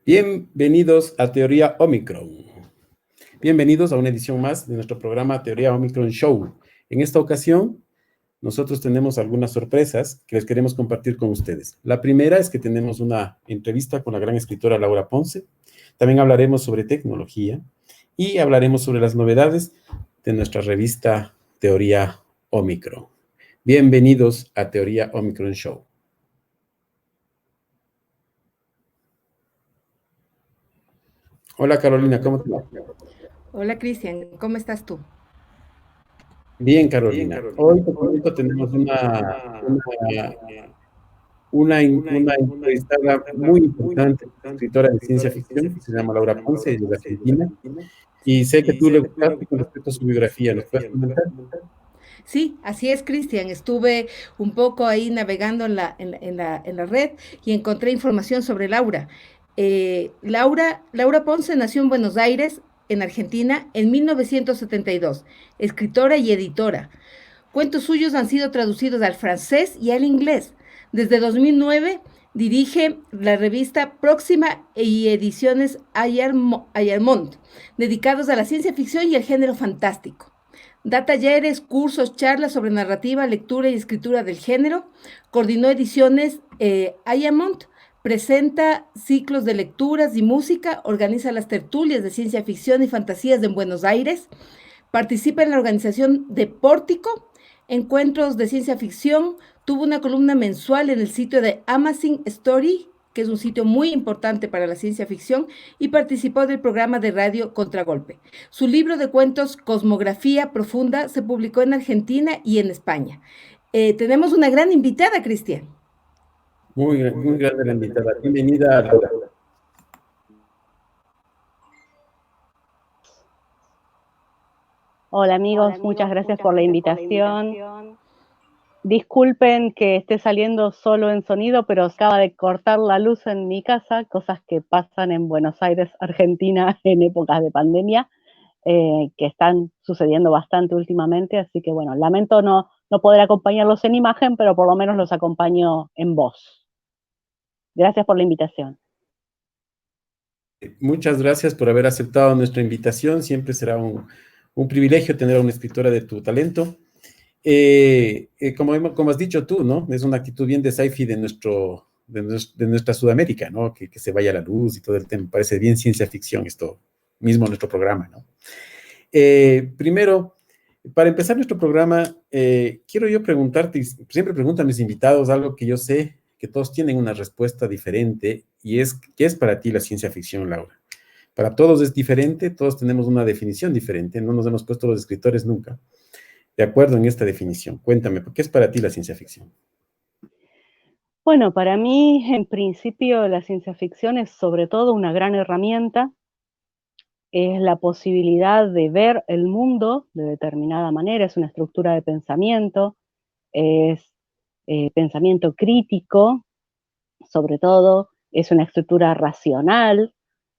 Bienvenidos a Teoría Omicron. Bienvenidos a una edición más de nuestro programa Teoría Omicron Show. En esta ocasión, nosotros tenemos algunas sorpresas que les queremos compartir con ustedes. La primera es que tenemos una entrevista con la gran escritora Laura Ponce. También hablaremos sobre tecnología y hablaremos sobre las novedades de nuestra revista Teoría Omicron. Bienvenidos a Teoría Omicron Show. Hola Carolina, ¿cómo te va? Hola Cristian, ¿cómo estás tú? Bien, Carolina. Hoy te comento, tenemos una entrevistada muy importante, escritora de ciencia ficción, que se llama Laura Ponce, ella es de Argentina, y sé que tú le gustaste con respecto a su biografía. ¿Nos puedes comentar? Sí, así es, Cristian. Estuve un poco ahí navegando en la red y encontré información sobre Laura. Laura Ponce nació en Buenos Aires, en Argentina, en 1972, escritora y editora. Cuentos suyos han sido traducidos al francés y al inglés. Desde 2009 dirige la revista Próxima y ediciones Ayarmont, dedicados a la ciencia ficción y el género fantástico. Da talleres, cursos, charlas sobre narrativa, lectura y escritura del género. Coordinó ediciones Ayarmont, presenta ciclos de lecturas y música, organiza las tertulias de ciencia ficción y fantasías en Buenos Aires. Participa en la organización de Pórtico, encuentros de ciencia ficción. Tuvo una columna mensual en el sitio de Amazing Story, que es un sitio muy importante para la ciencia ficción, y participó del programa de radio Contragolpe. Su libro de cuentos Cosmografía Profunda se publicó en Argentina y en España. Tenemos una gran invitada, Cristian. Muy grande la invitada. Bienvenida, Laura. Hola amigos, muchas gracias por la invitación. Disculpen que esté saliendo solo en sonido, pero acaba de cortar la luz en mi casa, cosas que pasan en Buenos Aires, Argentina, en épocas de pandemia, que están sucediendo bastante últimamente, así que bueno, lamento no poder acompañarlos en imagen, pero por lo menos los acompaño en voz. Gracias por la invitación. Muchas gracias por haber aceptado nuestra invitación. Siempre será un privilegio tener a una escritora de tu talento. Como has dicho tú, ¿no? Es una actitud bien de sci-fi de nuestra Sudamérica, ¿no? Que se vaya la luz y todo el tema. Parece bien ciencia ficción esto mismo nuestro programa, ¿no? Primero, para empezar nuestro programa, quiero yo preguntarte, y siempre pregunto a mis invitados algo que yo sé que todos tienen una respuesta diferente, y es, ¿qué es para ti la ciencia ficción, Laura? Para todos es diferente, todos tenemos una definición diferente, no nos hemos puesto los escritores nunca de acuerdo en esta definición. Cuéntame, ¿qué es para ti la ciencia ficción? Bueno, para mí, en principio, la ciencia ficción es sobre todo una gran herramienta. Es la posibilidad de ver el mundo de determinada manera, es una estructura de pensamiento, es pensamiento crítico, sobre todo, es una estructura racional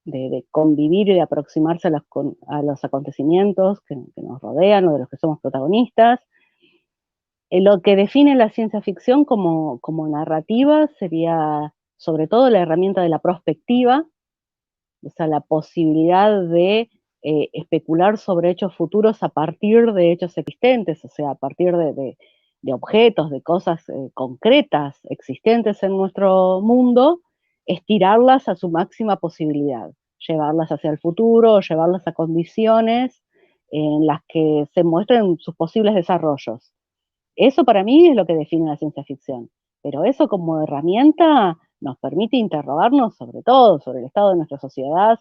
de convivir y de aproximarse a los acontecimientos que nos rodean o de los que somos protagonistas. Lo que define la ciencia ficción como narrativa sería sobre todo la herramienta de la prospectiva, o sea, la posibilidad de especular sobre hechos futuros a partir de hechos existentes, o sea, a partir de objetos, de cosas concretas existentes en nuestro mundo, estirarlas a su máxima posibilidad, llevarlas hacia el futuro, llevarlas a condiciones en las que se muestren sus posibles desarrollos. Eso para mí es lo que define la ciencia ficción, pero eso como herramienta nos permite interrogarnos sobre todo, sobre el estado de nuestra sociedad,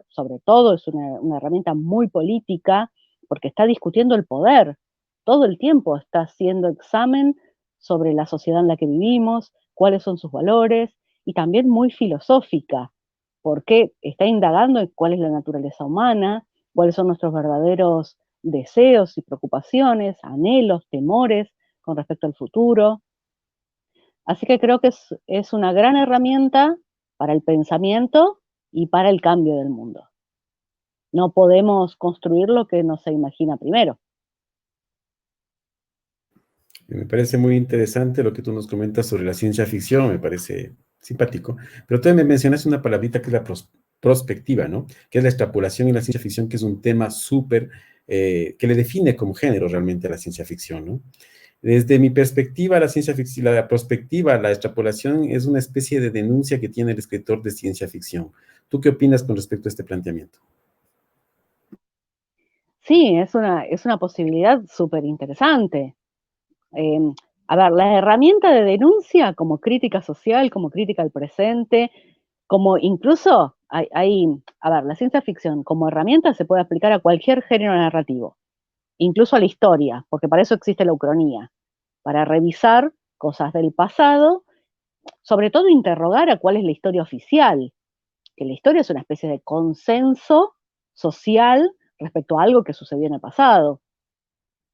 sobre todo es una herramienta muy política, porque está discutiendo el poder, todo el tiempo está haciendo examen sobre la sociedad en la que vivimos, cuáles son sus valores, y también muy filosófica, porque está indagando en cuál es la naturaleza humana, cuáles son nuestros verdaderos deseos y preocupaciones, anhelos, temores con respecto al futuro. Así que creo que es una gran herramienta para el pensamiento y para el cambio del mundo. No podemos construir lo que no se imagina primero. Me parece muy interesante lo que tú nos comentas sobre la ciencia ficción, me parece simpático. Pero tú me mencionaste una palabrita que es la prospectiva, ¿no? Que es la extrapolación y la ciencia ficción, que es un tema súper, que le define como género realmente a la ciencia ficción, ¿no? Desde mi perspectiva, la ciencia ficción, la prospectiva, la extrapolación es una especie de denuncia que tiene el escritor de ciencia ficción. ¿Tú qué opinas con respecto a este planteamiento? Sí, es una posibilidad súper interesante. Eh, a ver, la herramienta de denuncia como crítica social, como crítica al presente, como incluso a ver, la ciencia ficción como herramienta se puede aplicar a cualquier género narrativo, incluso a la historia, porque para eso existe la ucronía, para revisar cosas del pasado, sobre todo interrogar a cuál es la historia oficial, que la historia es una especie de consenso social respecto a algo que sucedió en el pasado.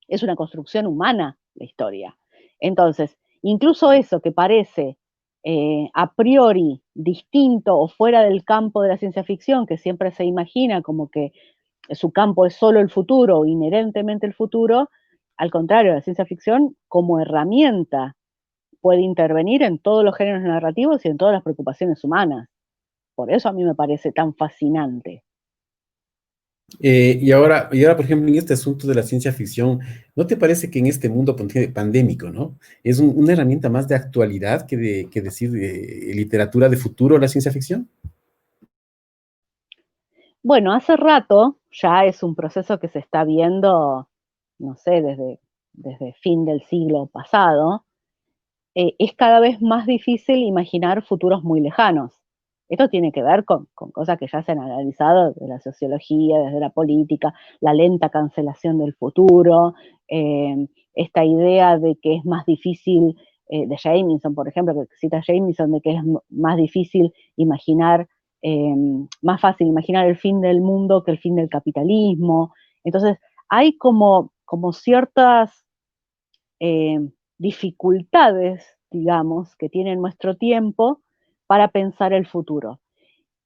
Es una construcción humana la historia. Entonces, incluso eso que parece a priori distinto o fuera del campo de la ciencia ficción, que siempre se imagina como que su campo es solo el futuro o inherentemente el futuro, al contrario, la ciencia ficción como herramienta puede intervenir en todos los géneros narrativos y en todas las preocupaciones humanas. Por eso a mí me parece tan fascinante. Y ahora, por ejemplo, en este asunto de la ciencia ficción, ¿no te parece que en este mundo pandémico, ¿no? Es una herramienta más de actualidad que decir literatura de futuro la ciencia ficción? Bueno, hace rato ya es un proceso que se está viendo, no sé, desde fin del siglo pasado, es cada vez más difícil imaginar futuros muy lejanos. Esto tiene que ver con cosas que ya se han analizado desde la sociología, desde la política, la lenta cancelación del futuro, esta idea de que es más difícil, de Jameson, por ejemplo, que cita Jameson, de que es más difícil imaginar, eh, más fácil imaginar el fin del mundo que el fin del capitalismo. Entonces, hay como ciertas eh, dificultades, digamos, que tiene nuestro tiempo para pensar el futuro.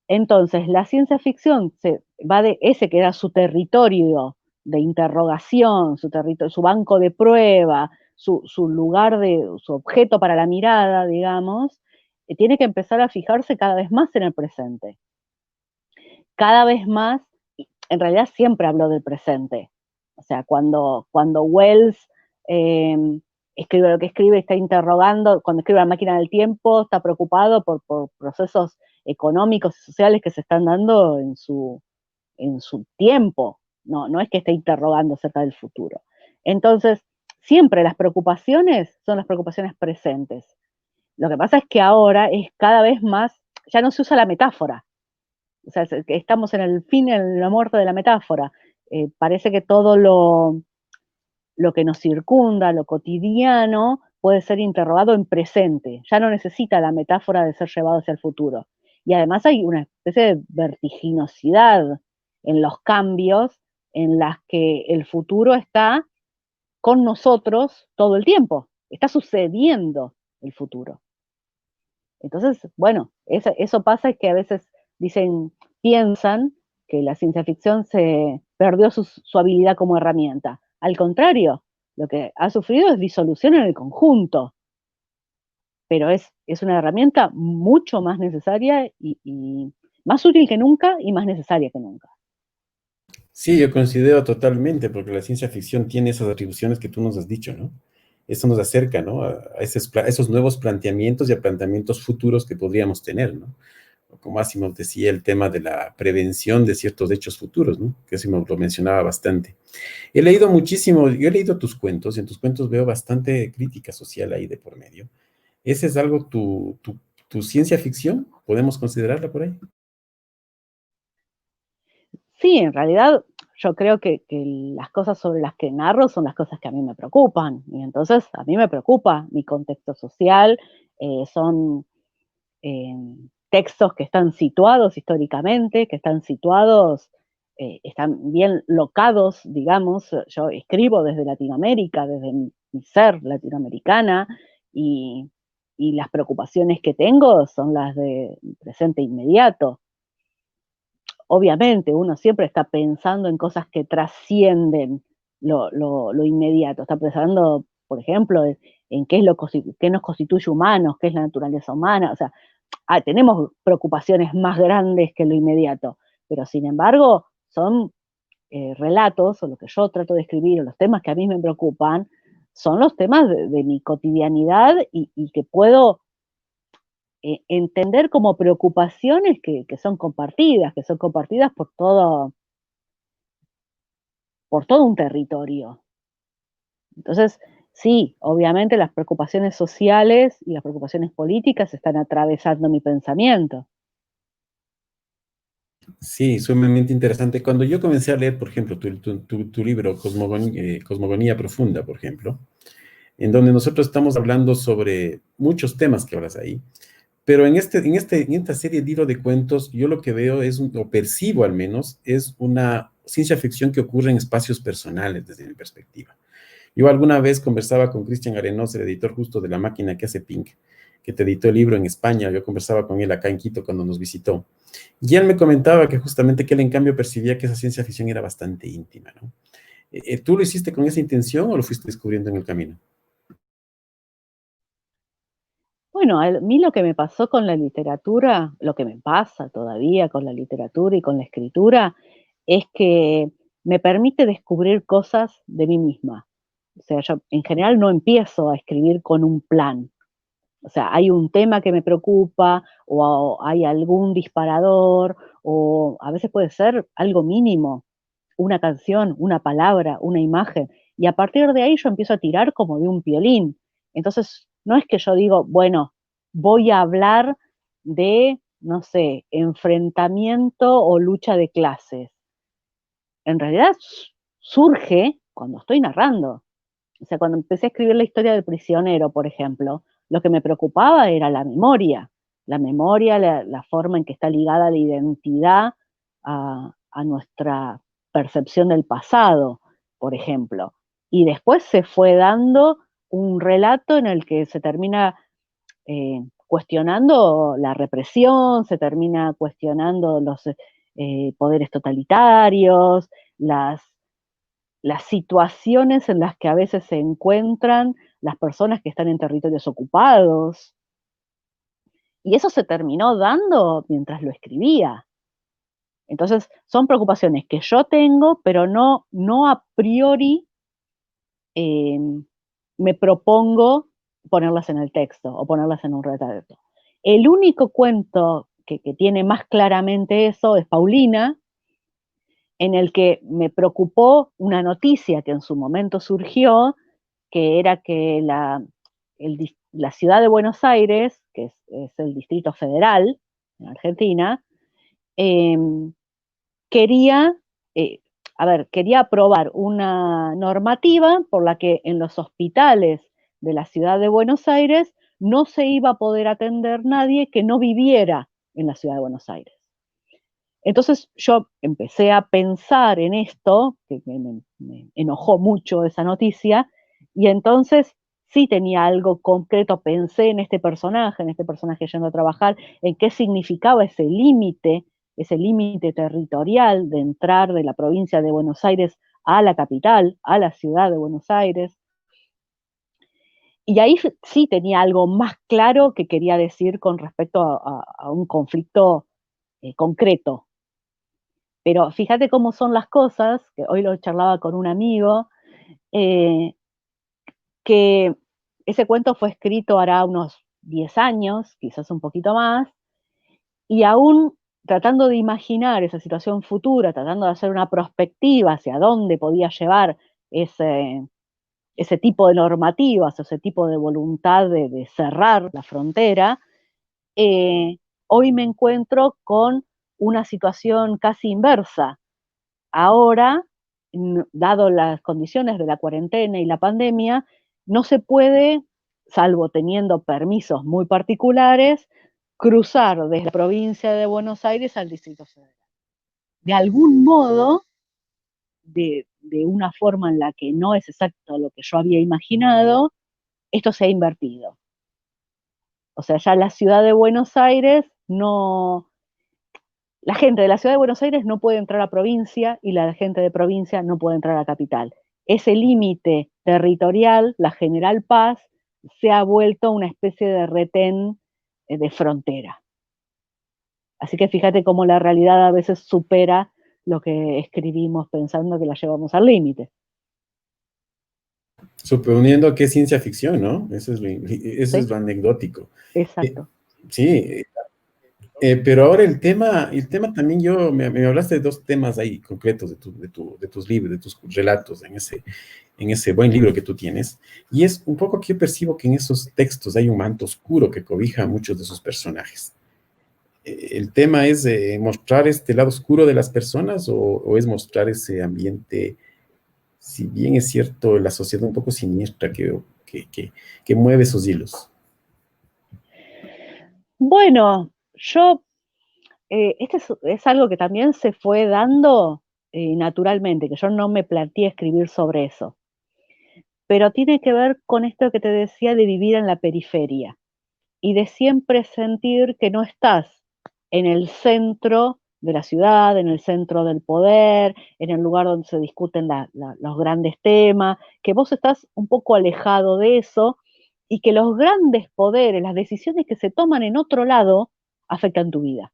Entonces, la ciencia ficción se va de ese que era su territorio de interrogación, su banco de prueba, su lugar su objeto para la mirada, digamos, tiene que empezar a fijarse cada vez más en el presente. Cada vez más, en realidad siempre habló del presente. O sea, cuando Wells eh, escribe lo que escribe, está interrogando, cuando escribe La máquina del tiempo, está preocupado por procesos económicos y sociales que se están dando en su tiempo. No es que esté interrogando acerca del futuro. Entonces, siempre las preocupaciones son las preocupaciones presentes. Lo que pasa es que ahora es cada vez más, ya no se usa la metáfora, o sea, estamos en el fin, en la muerte de la metáfora. Parece que todo lo que nos circunda, lo cotidiano, puede ser interrogado en presente. Ya no necesita la metáfora de ser llevado hacia el futuro. Y además hay una especie de vertiginosidad en los cambios en las que el futuro está con nosotros todo el tiempo. Está sucediendo el futuro. Entonces, bueno, eso pasa, es que a veces piensan que la ciencia ficción se perdió su habilidad como herramienta. Al contrario, lo que ha sufrido es disolución en el conjunto, pero es una herramienta mucho más necesaria y más útil que nunca y más necesaria que nunca. Sí, yo considero totalmente, porque la ciencia ficción tiene esas atribuciones que tú nos has dicho, ¿no? Eso nos acerca, ¿no? A esos nuevos planteamientos y a planteamientos futuros que podríamos tener, ¿no? Como Asimov decía, el tema de la prevención de ciertos hechos futuros, ¿no? Que Asimov lo mencionaba bastante. He leído muchísimo, yo he leído tus cuentos, y en tus cuentos veo bastante crítica social ahí de por medio. ¿Ese es algo tu ciencia ficción? ¿Podemos considerarla por ahí? Sí, en realidad yo creo que las cosas sobre las que narro son las cosas que a mí me preocupan. Y entonces a mí me preocupa mi contexto social, son eh, textos que están situados históricamente, que están situados, están bien locados, digamos. Yo escribo desde Latinoamérica, desde mi ser latinoamericana, y, y las preocupaciones que tengo son las de presente inmediato. Obviamente uno siempre está pensando en cosas que trascienden lo inmediato, está pensando, por ejemplo, en qué nos constituye humanos, qué es la naturaleza humana, o sea, tenemos preocupaciones más grandes que lo inmediato, pero sin embargo son relatos, o lo que yo trato de escribir, o los temas que a mí me preocupan, son los temas de mi cotidianidad y que puedo entender como preocupaciones que son compartidas por todo un territorio. Entonces, sí, obviamente las preocupaciones sociales y las preocupaciones políticas están atravesando mi pensamiento. Sí, sumamente interesante. Cuando yo comencé a leer, por ejemplo, tu libro, Cosmogonía Profunda, por ejemplo, en donde nosotros estamos hablando sobre muchos temas que hablas ahí, pero en esta serie de libro de cuentos, yo lo que veo es, o percibo al menos, es una ciencia ficción que ocurre en espacios personales desde mi perspectiva. Yo alguna vez conversaba con Cristian Arenos, el editor justo de La Máquina que hace Pink, que te editó el libro en España. Yo conversaba con él acá en Quito cuando nos visitó. Y él me comentaba que justamente que él en cambio percibía que esa ciencia ficción era bastante íntima, ¿no? ¿Tú lo hiciste con esa intención o lo fuiste descubriendo en el camino? Bueno, a mí lo que me pasó con la literatura, lo que me pasa todavía con la literatura y con la escritura, es que me permite descubrir cosas de mí misma. O sea, yo en general no empiezo a escribir con un plan. O sea, hay un tema que me preocupa, o hay algún disparador, o a veces puede ser algo mínimo, una canción, una palabra, una imagen, y a partir de ahí yo empiezo a tirar como de un violín. Entonces, no es que yo digo, bueno, voy a hablar de, no sé, enfrentamiento o lucha de clases. En realidad surge cuando estoy narrando. O sea, cuando empecé a escribir la historia del prisionero, por ejemplo, lo que me preocupaba era la memoria, la forma en que está ligada la identidad a nuestra percepción del pasado, por ejemplo. Y después se fue dando un relato en el que se termina cuestionando la represión, se termina cuestionando los poderes totalitarios, las situaciones en las que a veces se encuentran las personas que están en territorios ocupados. Y eso se terminó dando mientras lo escribía. Entonces, son preocupaciones que yo tengo, pero no a priori eh, me propongo ponerlas en el texto o ponerlas en un retrato. El único cuento que tiene más claramente eso es Paulina, en el que me preocupó una noticia que en su momento surgió, que era que la ciudad de Buenos Aires, que es el Distrito Federal en Argentina, eh, quería, eh, quería aprobar una normativa por la que en los hospitales de la ciudad de Buenos Aires no se iba a poder atender nadie que no viviera en la ciudad de Buenos Aires. Entonces yo empecé a pensar en esto, que me enojó mucho esa noticia, y entonces sí tenía algo concreto, pensé en este personaje yendo a trabajar, en qué significaba ese límite territorial de entrar de la provincia de Buenos Aires a la capital, a la ciudad de Buenos Aires. Y ahí sí tenía algo más claro que quería decir con respecto a un conflicto concreto. Pero fíjate cómo son las cosas, que hoy lo charlaba con un amigo, eh, que ese cuento fue escrito hará unos 10 años, quizás un poquito más, y aún tratando de imaginar esa situación futura, tratando de hacer una perspectiva hacia dónde podía llevar ese tipo de normativas, ese tipo de voluntad de cerrar la frontera, eh, hoy me encuentro con una situación casi inversa. Ahora, dado las condiciones de la cuarentena y la pandemia, no se puede, salvo teniendo permisos muy particulares, cruzar desde la provincia de Buenos Aires al Distrito Federal. De algún modo, de una forma en la que no es exacto lo que yo había imaginado, esto se ha invertido. O sea, ya la ciudad de Buenos Aires no, la gente de la ciudad de Buenos Aires no puede entrar a provincia y la gente de provincia no puede entrar a capital. Ese límite territorial, la General Paz, se ha vuelto una especie de retén de frontera. Así que fíjate cómo la realidad a veces supera lo que escribimos pensando que la llevamos al límite. Suponiendo que es ciencia ficción, ¿no? Eso es ¿Sí? lo anecdótico. Eh, Exacto. sí, pero ahora el tema también me hablaste de dos temas ahí concretos de tus libros, de tus relatos, en ese buen libro que tú tienes, y es un poco que yo percibo que en esos textos hay un manto oscuro que cobija a muchos de sus personajes. ¿El tema es mostrar este lado oscuro de las personas o es mostrar ese ambiente, si bien es cierto, la sociedad un poco siniestra que mueve sus hilos? Bueno, este es algo que también se fue dando naturalmente, que yo no me planteé escribir sobre eso, pero tiene que ver con esto que te decía de vivir en la periferia y de siempre sentir que no estás en el centro de la ciudad, en el centro del poder, en el lugar donde se discuten los grandes temas, que vos estás un poco alejado de eso y que los grandes poderes, las decisiones que se toman en otro lado, afectan tu vida.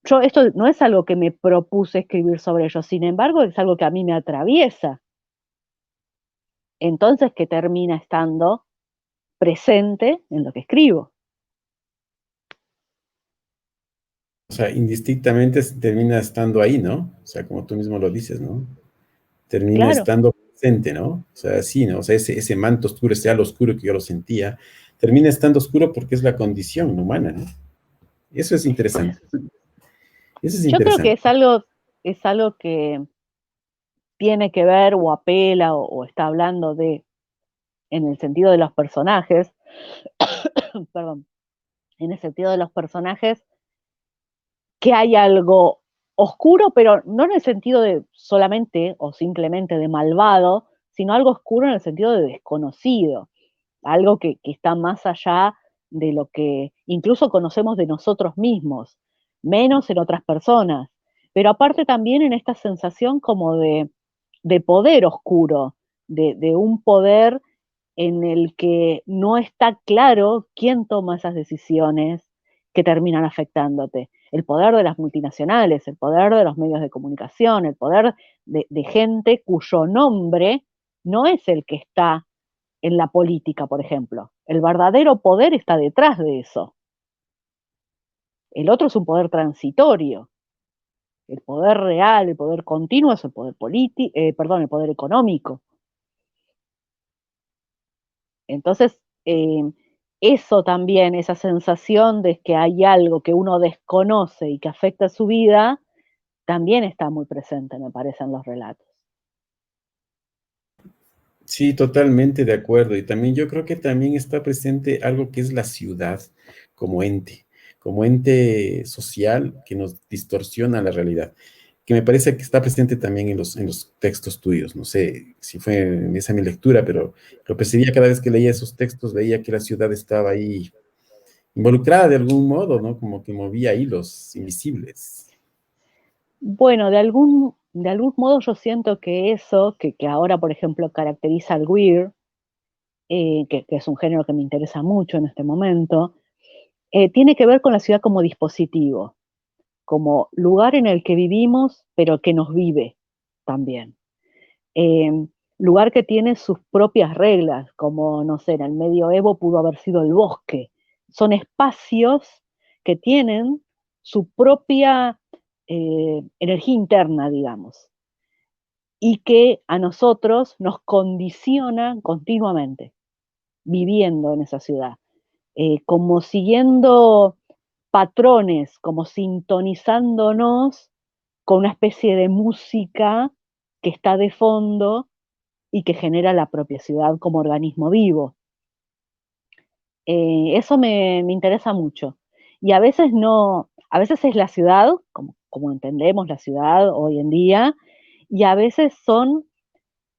Yo esto no es algo que me propuse escribir sobre ello, sin embargo, es algo que a mí me atraviesa. Entonces, que termina estando presente en lo que escribo. O sea, indistintamente termina estando ahí, ¿no? O sea, como tú mismo lo dices, ¿no? Termina Claro, estando presente, ¿no? O sea, sí, ¿no? O sea, ese manto oscuro, ese halo oscuro que yo lo sentía, termina estando oscuro porque es la condición humana, ¿no? Eso es interesante. Eso es yo creo que interesante. es algo que tiene que ver o apela o está hablando de, en el sentido de los personajes, perdón, en el sentido de los personajes, que hay algo oscuro, pero no en el sentido de solamente o simplemente de malvado, sino algo oscuro en el sentido de desconocido, algo que está más allá de lo que incluso conocemos de nosotros mismos, menos en otras personas, pero aparte también en esta sensación como de poder oscuro, de un poder en el que no está claro quién toma esas decisiones que terminan afectándote. El poder de las multinacionales, el poder de los medios de comunicación, el poder de gente cuyo nombre no es el que está en la política, por ejemplo. El verdadero poder está detrás de eso. El otro es un poder transitorio. El poder real, el poder continuo es el poder político, perdón, el poder económico. Entonces, eso también, esa sensación de que hay algo que uno desconoce y que afecta su vida, también está muy presente, me parece, en los relatos. Sí, totalmente de acuerdo. Y también yo creo que también está presente algo que es la ciudad como como ente social que nos distorsiona la realidad, que me parece que está presente también en los textos tuyos. No sé si fue en esa mi lectura, pero lo percibía cada vez que leía esos textos, veía que la ciudad estaba ahí involucrada de algún modo, ¿no? Como que movía hilos invisibles. Bueno, de algún modo yo siento que eso, que ahora, por ejemplo, caracteriza al queer, que es un género que me interesa mucho en este momento, tiene que ver con la ciudad como dispositivo, como lugar en el que vivimos, pero que nos vive también. Lugar que tiene sus propias reglas, como, no sé, en el medioevo pudo haber sido el bosque. Son espacios que tienen su propia energía interna, digamos, y que a nosotros nos condicionan continuamente, viviendo en esa ciudad, como siguiendo patrones, como sintonizándonos con una especie de música que está de fondo y que genera la propia ciudad como organismo vivo. Eso me interesa mucho. Y a veces no, a veces es la ciudad, como entendemos la ciudad hoy en día, y a veces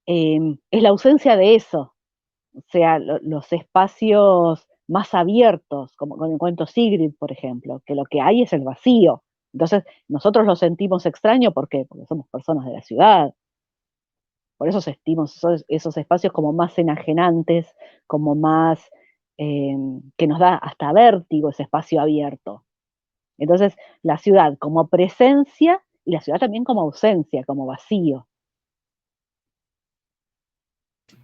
es la ausencia de eso, o sea, los espacios más abiertos, como con el cuento Sigrid, por ejemplo, que lo que hay es el vacío. Entonces, nosotros lo sentimos extraño, ¿por qué? Porque somos personas de la ciudad. Por eso sentimos esos espacios como más enajenantes, como más que nos da hasta vértigo ese espacio abierto. Entonces, la ciudad como presencia y la ciudad también como ausencia, como vacío.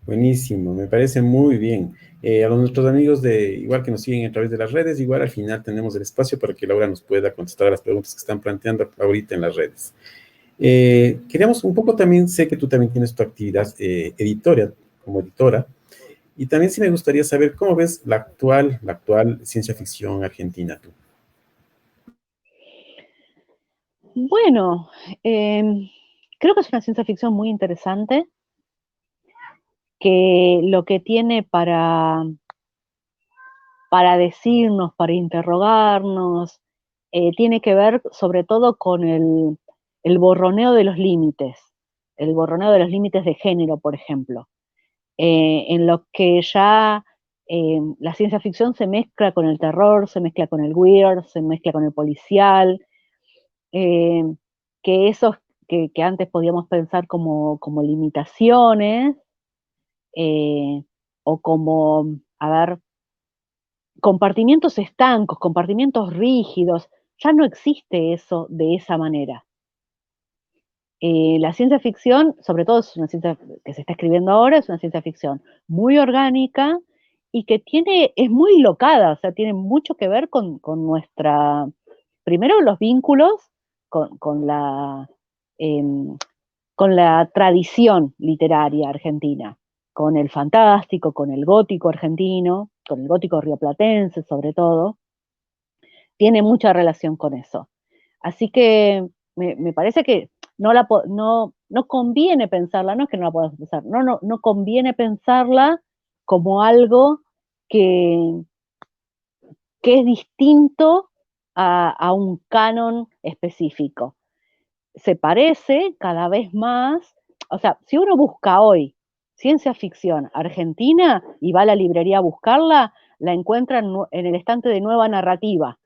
Buenísimo, me parece muy bien. A nuestros amigos igual que nos siguen a través de las redes, igual al final tenemos el espacio para que Laura nos pueda contestar a las preguntas que están planteando ahorita en las redes. Queríamos un poco también, sé que tú también tienes tu actividad editorial, como editora, y también sí me gustaría saber cómo ves la actual ciencia ficción argentina tú. Bueno, creo que es una ciencia ficción muy interesante, que lo que tiene para decirnos, para interrogarnos, tiene que ver sobre todo con el borroneo de los límites, el borroneo de los límites de género, por ejemplo, en lo que ya la ciencia ficción se mezcla con el terror, se mezcla con el weird, se mezcla con el policial, eh, que esos que antes podíamos pensar como limitaciones, o como, a ver, compartimientos estancos, compartimientos rígidos, ya no existe eso de esa manera. La ciencia ficción, sobre todo es una ciencia que se está escribiendo ahora, es una ciencia ficción muy orgánica y que es muy locada, o sea, tiene mucho que ver con nuestra, primero los vínculos con, con la, em, con la tradición literaria argentina, con el fantástico, con el gótico argentino, con el gótico rioplatense sobre todo, tiene mucha relación con eso. Así que me parece que no conviene pensarla, no es que no la podamos pensar, no conviene pensarla como algo que, que es distinto a un canon específico. Se parece cada vez más, o sea, si uno busca hoy ciencia ficción argentina y va a la librería a buscarla, la encuentra en el estante de Nueva Narrativa.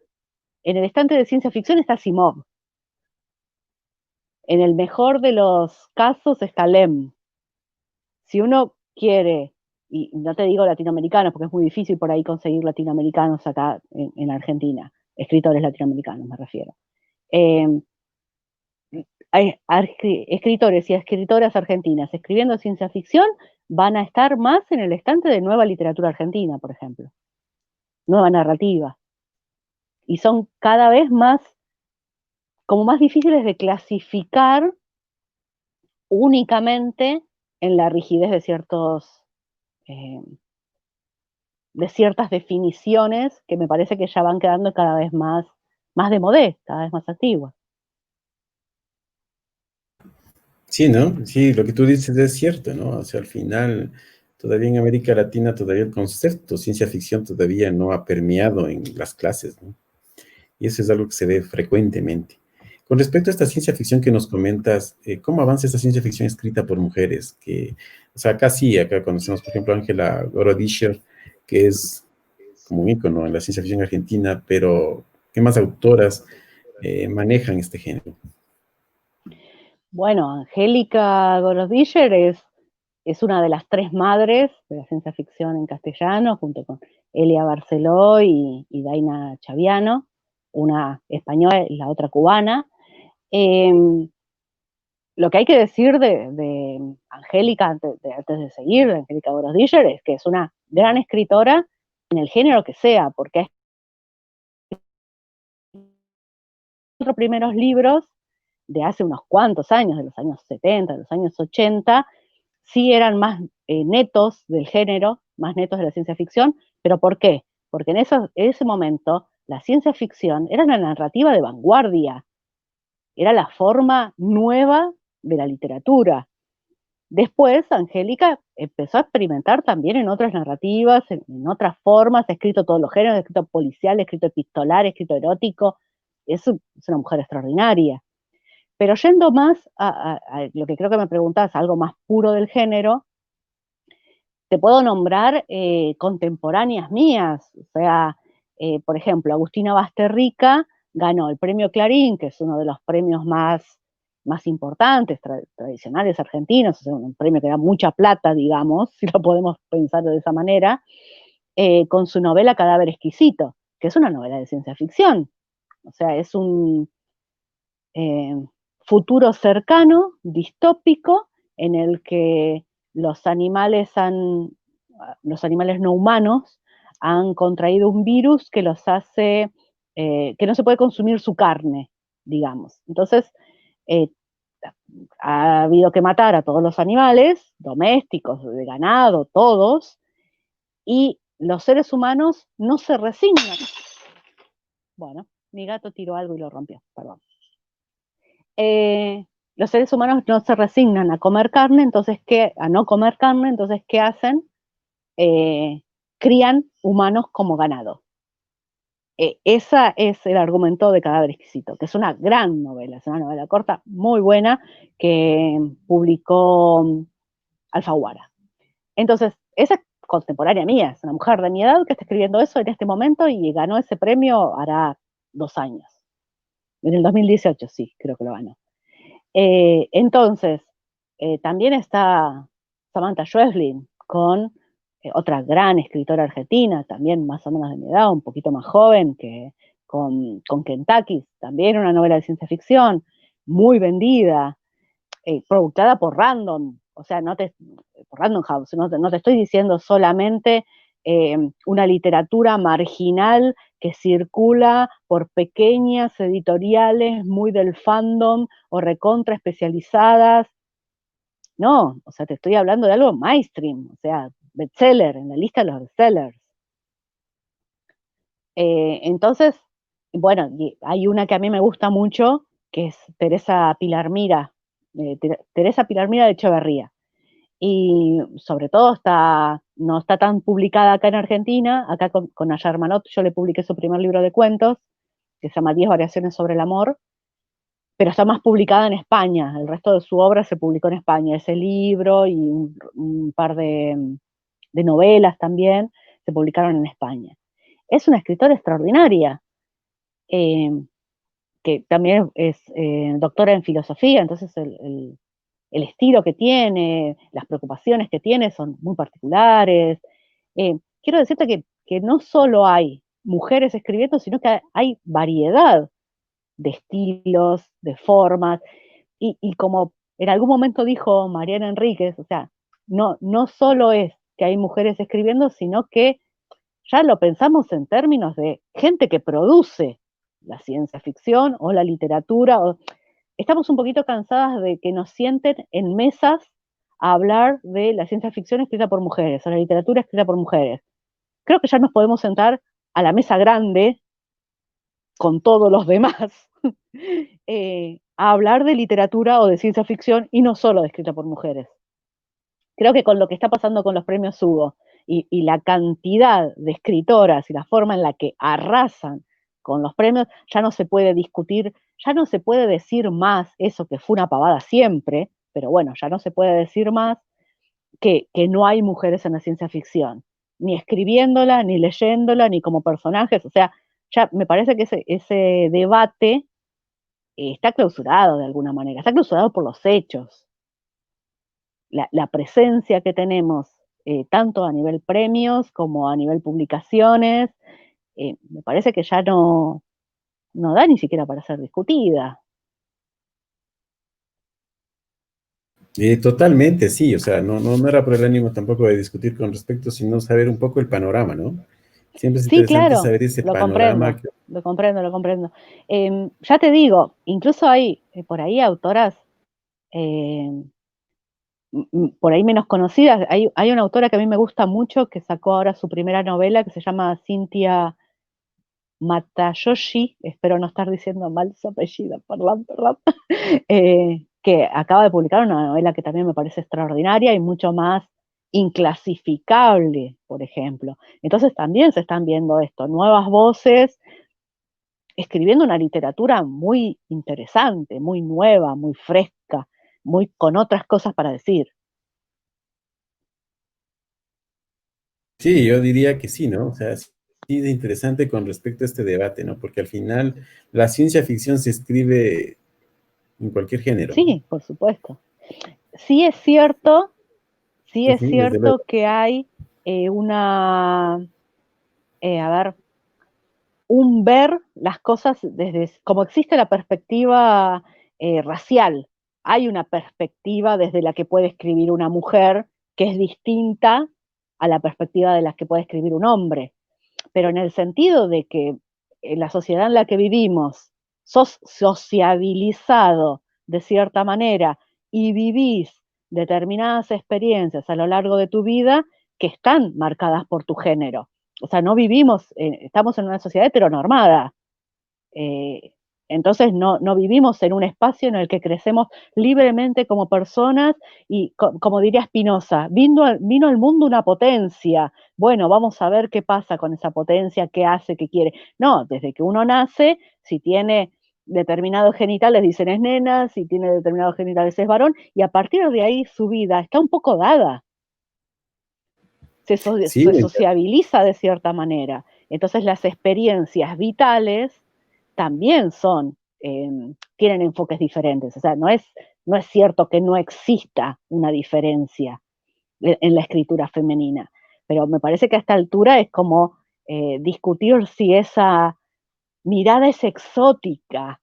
En el estante de ciencia ficción está Asimov. En el mejor de los casos está Lem. Si uno quiere, y no te digo latinoamericanos, porque es muy difícil por ahí conseguir latinoamericanos acá en Argentina, escritores latinoamericanos me refiero. Eh, hay escritores y escritoras argentinas escribiendo ciencia ficción van a estar más en el estante de nueva literatura argentina, por ejemplo, nueva narrativa. Y son cada vez más, como más difíciles de clasificar únicamente en la rigidez eh, de ciertas definiciones que me parece que ya van quedando cada vez más de modé, cada vez más antiguas. Sí, ¿no? Sí, lo que tú dices es cierto, ¿no? O sea, al final, todavía en América Latina, todavía el concepto ciencia ficción todavía no ha permeado en las clases, ¿no? Y eso es algo que se ve frecuentemente. Con respecto a esta ciencia ficción que nos comentas, ¿cómo avanza esta ciencia ficción escrita por mujeres? O sea, acá sí, acá conocemos, por ejemplo, a Ángela Gorodischer, que es como un ícono en la ciencia ficción argentina, pero ¿qué más autoras manejan este género? Bueno, Angélica Gorodischer es una de las tres madres de la ciencia ficción en castellano, junto con Elia Barceló y Daina Chaviano, una española y la otra cubana. Eh, lo que hay que decir de Angélica, antes de seguir, de Angélica Gorodischer, es que es una gran escritora en el género que sea, porque es los primeros libros de hace unos cuantos años, de los años 70, de los años 80, sí eran más netos del género, más netos de la ciencia ficción, pero ¿por qué? Porque en ese momento la ciencia ficción era una narrativa de vanguardia, era la forma nueva de la literatura. Después, Angélica empezó a experimentar también en otras narrativas, en otras formas, ha escrito todos los géneros, ha escrito policial, ha escrito epistolar, ha escrito erótico, es una mujer extraordinaria. Pero yendo más a lo que creo que me preguntabas, algo más puro del género, te puedo nombrar contemporáneas mías, o sea, por ejemplo, Agustina Basterrica ganó el premio Clarín, que es uno de los premios más importantes, tradicionales argentinos, o sea, un premio que da mucha plata, digamos, si lo podemos pensar de esa manera, con su novela Cadáver Exquisito, que es una novela de ciencia ficción. O sea, es un futuro cercano, distópico, en el que los animales no humanos han contraído un virus que los hace, que no se puede consumir su carne, digamos. Entonces, ha habido que matar a todos los animales, domésticos, de ganado, todos, y los seres humanos no se resignan. Bueno, mi gato tiró algo y lo rompió, perdón. Los seres humanos no se resignan a comer carne, entonces, a no comer carne, entonces, ¿qué hacen? Crían humanos como ganado. Ese es el argumento de Cadáver Exquisito, que es una gran novela, es una novela corta, muy buena, que publicó Alfaguara. Entonces, esa es contemporánea mía, es una mujer de mi edad que está escribiendo eso en este momento y ganó ese premio hará 2 años. En el 2018, sí, creo que lo ganó. Entonces, también está Samantha Schweblin, con otra gran escritora argentina, también más o menos de mi edad, un poquito más joven, con Kentucky, también una novela de ciencia ficción, muy vendida, producida por Random, o sea, por Random House, no te estoy diciendo solamente una literatura marginal que circula por pequeñas editoriales muy del fandom o recontra especializadas. No, o sea, te estoy hablando de algo mainstream, o sea, bestseller, en la lista de los bestsellers. Entonces, bueno, hay una que a mí me gusta mucho, que es Teresa Pilar Mira de Echeverría. Y sobre todo no está tan publicada acá en Argentina. Acá con Ayar Manot yo le publiqué su primer libro de cuentos, que se llama 10 variaciones sobre el amor, pero está más publicada en España. El resto de su obra se publicó en España. Ese libro y un par de novelas también se publicaron en España. Es una escritora extraordinaria, que también es doctora en filosofía, entonces el estilo que tiene, las preocupaciones que tiene son muy particulares. Quiero decirte que no solo hay mujeres escribiendo, sino que hay variedad de estilos, de formas, y como en algún momento dijo Mariana Enríquez, o sea, no solo es que hay mujeres escribiendo, sino que ya lo pensamos en términos de gente que produce la ciencia ficción o la literatura. Estamos un poquito cansadas de que nos sienten en mesas a hablar de la ciencia ficción escrita por mujeres o la literatura escrita por mujeres. Creo que ya nos podemos sentar a la mesa grande con todos los demás a hablar de literatura o de ciencia ficción y no solo de escrita por mujeres. Creo que con lo que está pasando con los premios Hugo y la cantidad de escritoras y la forma en la que arrasan con los premios, ya no se puede discutir, ya no se puede decir más eso que fue una pavada siempre, pero bueno, ya no se puede decir más que no hay mujeres en la ciencia ficción, ni escribiéndola, ni leyéndola, ni como personajes. O sea, ya me parece que ese debate está clausurado de alguna manera, está clausurado por los hechos. La presencia que tenemos, tanto a nivel premios como a nivel publicaciones, me parece que ya no da ni siquiera para ser discutida. Totalmente, sí, o sea, no era por el ánimo tampoco de discutir con respecto, sino saber un poco el panorama, ¿no? Siempre es Sí, interesante claro, saber ese lo panorama. comprendo, lo comprendo, lo comprendo. Ya te digo, incluso hay por ahí autoras por ahí menos conocidas. Hay una autora que a mí me gusta mucho, que sacó ahora su primera novela, que se llama Cynthia Matayoshi, espero no estar diciendo mal su apellido, perdón, que acaba de publicar una novela que también me parece extraordinaria y mucho más inclasificable, por ejemplo. Entonces también se están viendo esto, nuevas voces, escribiendo una literatura muy interesante, muy nueva, muy fresca, muy con otras cosas para decir. Sí, yo diría que sí, ¿no? O sea, sí es interesante con respecto a este debate, ¿no? Porque al final la ciencia ficción se escribe en cualquier género. Sí, por supuesto. Sí es cierto, sí Sí, es sí, desde luego. cierto que hay una a ver, un ver las cosas desde, como existe la perspectiva racial, hay una perspectiva desde la que puede escribir una mujer que es distinta a la perspectiva de la que puede escribir un hombre, pero en el sentido de que en la sociedad en la que vivimos sos sociabilizado de cierta manera y vivís determinadas experiencias a lo largo de tu vida que están marcadas por tu género. O sea, no vivimos, estamos en una sociedad heteronormada. Eh, entonces no vivimos en un espacio en el que crecemos libremente como personas y, como diría Spinoza, vino al mundo una potencia. Bueno, vamos a ver qué pasa con esa potencia, qué hace, qué quiere. No, desde que uno nace, si tiene determinados genitales dicen es nena, si tiene determinados genitales es varón, y a partir de ahí su vida está un poco dada, Sí, se sociabiliza de cierta manera. Entonces las experiencias vitales también son, tienen enfoques diferentes. O sea, no es cierto que no exista una diferencia en la escritura femenina, pero me parece que a esta altura es como discutir si esa mirada es exótica.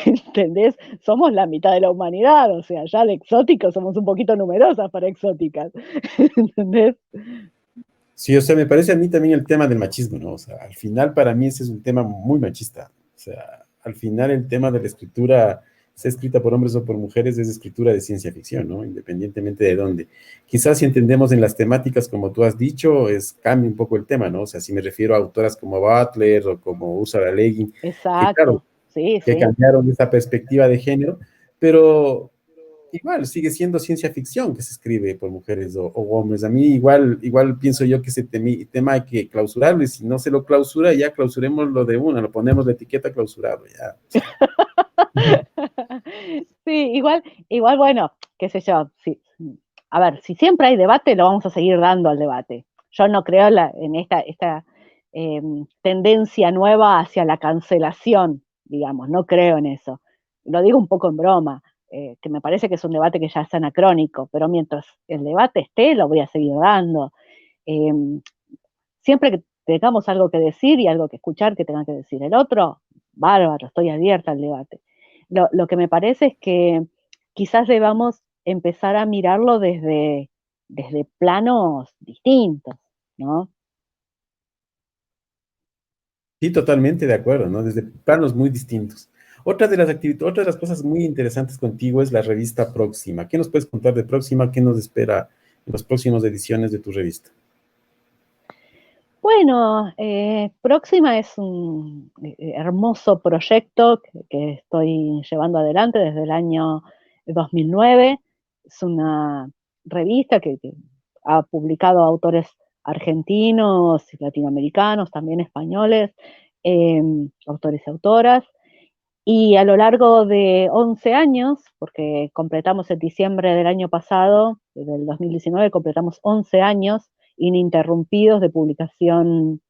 ¿Entendés? Somos la mitad de la humanidad, o sea, ya de exóticos somos un poquito numerosas para exóticas. ¿Entendés? sí, o sea, me parece a mí también el tema del machismo, ¿no? O sea, al final para mí ese es un tema muy machista. O sea, al final el tema de la escritura, sea escrita por hombres o por mujeres, es escritura de ciencia ficción, ¿no? Independientemente de dónde. Quizás si entendemos en las temáticas, como tú has dicho, cambia un poco el tema, ¿no? O sea, si me refiero a autoras como Butler o como Ursula Le Guin, que claro, Exacto, sí, que sí. cambiaron esa perspectiva de género, pero igual sigue siendo ciencia ficción que se escribe por mujeres o hombres. A mí igual pienso yo que ese tema hay que clausurarlo y si no se lo clausura, ya clausuremos lo de una, lo ponemos la etiqueta clausurado, ya. O sea, Sí, igual, bueno, qué sé yo, sí. A ver, si siempre hay debate, lo vamos a seguir dando al debate. Yo no creo en esta tendencia nueva hacia la cancelación, digamos, no creo en eso. Lo digo un poco en broma, que me parece que es un debate que ya es anacrónico, pero mientras el debate esté, lo voy a seguir dando. Eh, Siempre que tengamos algo que decir y algo que escuchar que tenga que decir el otro, bárbaro, estoy abierta al debate. Lo que me parece es que quizás debamos empezar a mirarlo desde planos distintos, ¿no? sí, totalmente de acuerdo, ¿no? Desde planos muy distintos. Otra de las cosas muy interesantes contigo es la revista Próxima. ¿Qué nos puedes contar de Próxima? ¿Qué nos espera en las próximas ediciones de tu revista? Bueno, Próxima es un hermoso proyecto que estoy llevando adelante desde el año 2009. Es una revista que ha publicado autores argentinos y latinoamericanos, también españoles, eh, autores y autoras. Y a lo largo de 11 años, porque completamos en diciembre del año pasado, del 2019, completamos 11 años ininterrumpidos de publicación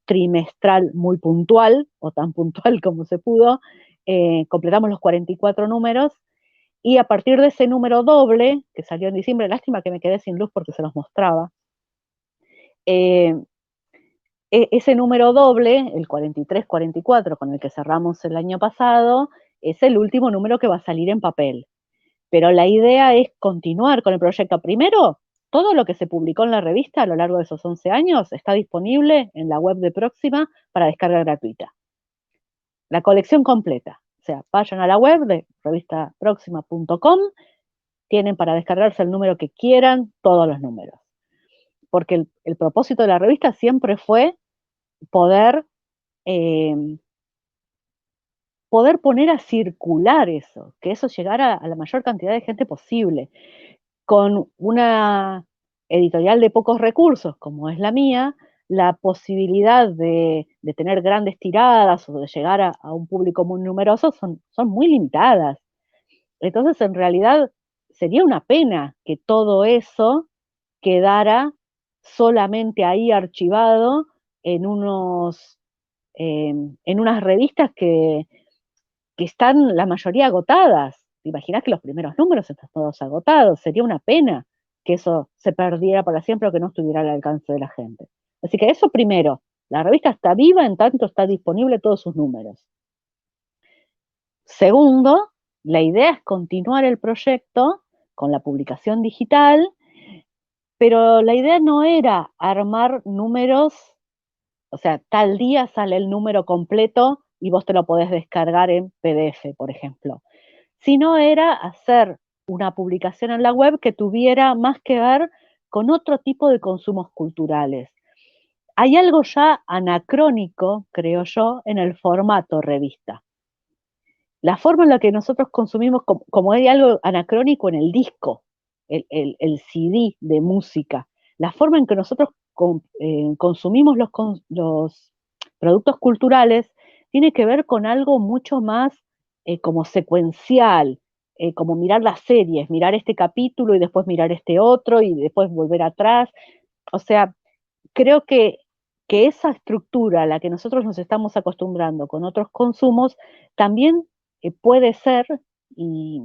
trimestral muy puntual, o tan puntual como se pudo, completamos los 44 números, y a partir de ese número doble, que salió en diciembre, lástima que me quedé sin luz porque se los mostraba, eh, ese número doble, el 43-44, con el que cerramos el año pasado, es el último número que va a salir en papel. Pero la idea es continuar con el proyecto. Primero, todo lo que se publicó en la revista a lo largo de esos 11 años está disponible en la web de Próxima para descarga gratuita. La colección completa. O sea, vayan a la web de revistaproxima.com, tienen para descargarse el número que quieran, todos los números. Porque el propósito de la revista siempre fue poder, eh, poder poner a circular eso, que eso llegara a la mayor cantidad de gente posible. Con una editorial de pocos recursos, como es la mía, la posibilidad de tener grandes tiradas o de llegar a un público muy numeroso son muy limitadas. Entonces, en realidad, sería una pena que todo eso quedara solamente ahí archivado en en unas revistas que están la mayoría agotadas. ¿Te imaginas que los primeros números están todos agotados? Sería una pena que eso se perdiera para siempre o que no estuviera al alcance de la gente. Así que eso primero. La revista está viva en tanto está disponible todos sus números. Segundo, la idea es continuar el proyecto con la publicación digital, pero la idea no era armar números, o sea, tal día sale el número completo y vos te lo podés descargar en PDF, por ejemplo, sino era hacer una publicación en la web que tuviera más que ver con otro tipo de consumos culturales. Hay algo ya anacrónico, creo yo, en el formato revista. La forma en la que nosotros consumimos, como hay algo anacrónico en el disco, el CD de música, la forma en que nosotros consumimos los productos culturales tiene que ver con algo mucho más como secuencial, como mirar las series, mirar este capítulo y después mirar este otro y después volver atrás. O sea, creo que esa estructura a la que nosotros nos estamos acostumbrando con otros consumos también puede ser y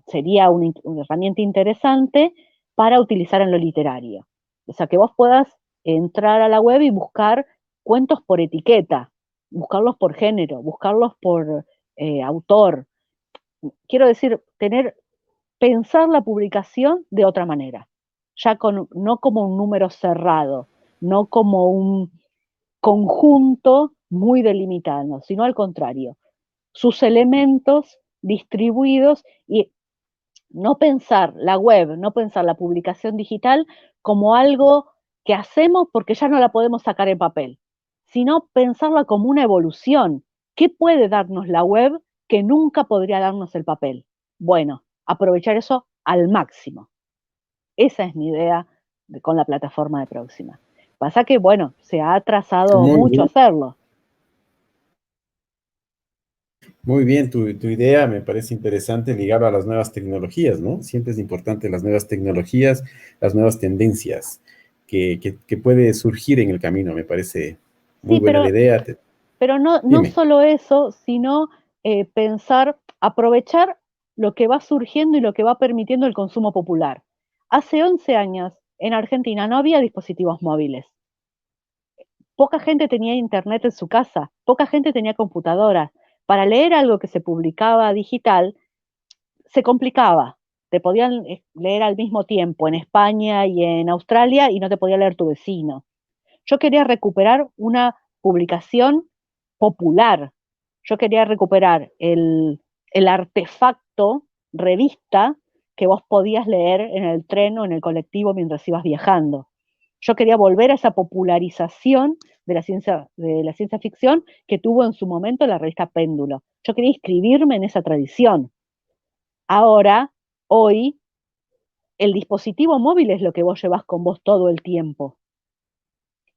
sería una herramienta interesante para utilizar en lo literario. O sea, que vos puedas entrar a la web y buscar cuentos por etiqueta, buscarlos por género, buscarlos por autor. Quiero decir, pensar la publicación de otra manera, ya no como un número cerrado, no como un conjunto muy delimitado, sino al contrario, sus elementos distribuidos y no pensar la web, no pensar la publicación digital como algo que hacemos porque ya no la podemos sacar en papel, sino pensarla como una evolución. ¿Qué puede darnos la web que nunca podría darnos el papel? Bueno, aprovechar eso al máximo. Esa es mi idea con la plataforma de Próxima. Pasa que, bueno, se ha atrasado Muy mucho bien, hacerlo. muy bien, tu idea me parece interesante ligada a las nuevas tecnologías, ¿no? Siempre es importante las nuevas tecnologías, las nuevas tendencias que puede surgir en el camino, me parece muy Sí, buena la idea. pero no Dime. solo eso, sino pensar, aprovechar lo que va surgiendo y lo que va permitiendo el consumo popular. Hace 11 años en Argentina no había dispositivos móviles. Poca gente tenía internet en su casa, poca gente tenía computadora. Para leer algo que se publicaba digital, se complicaba. Te podían leer al mismo tiempo en España y en Australia y no te podía leer tu vecino. Yo quería recuperar una publicación popular. Yo quería recuperar el artefacto revista que vos podías leer en el tren o en el colectivo mientras ibas viajando. Yo quería volver a esa popularización de la ciencia ficción que tuvo en su momento la revista Péndulo. Yo quería inscribirme en esa tradición. Ahora, hoy, el dispositivo móvil es lo que vos llevas con vos todo el tiempo.